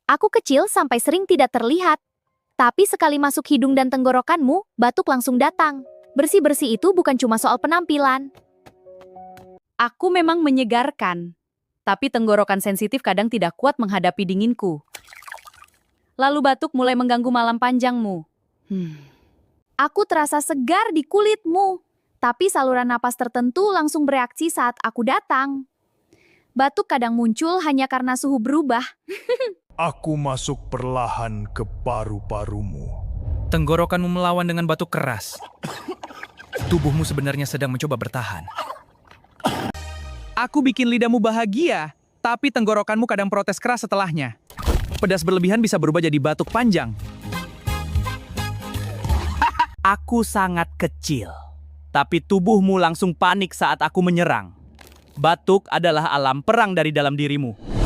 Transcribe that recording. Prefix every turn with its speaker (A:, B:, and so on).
A: Aku kecil sampai sering tidak terlihat. Tapi sekali masuk hidung dan tenggorokanmu, batuk langsung datang. Bersih-bersih itu bukan cuma soal penampilan.
B: Aku memang menyegarkan. Tapi tenggorokan sensitif kadang tidak kuat menghadapi dinginku. Lalu batuk mulai mengganggu malam panjangmu.
A: Aku terasa segar di kulitmu. Tapi saluran napas tertentu langsung bereaksi saat aku datang. Batuk kadang muncul hanya karena suhu berubah.
C: Aku masuk perlahan ke paru-parumu.
D: Tenggorokanmu melawan dengan batuk keras. Tubuhmu sebenarnya sedang mencoba bertahan. Aku bikin lidahmu bahagia, tapi tenggorokanmu kadang protes keras setelahnya. Pedas berlebihan bisa berubah jadi batuk panjang. Aku sangat kecil, tapi tubuhmu langsung panik saat aku menyerang. Batuk adalah alam perang dari dalam dirimu.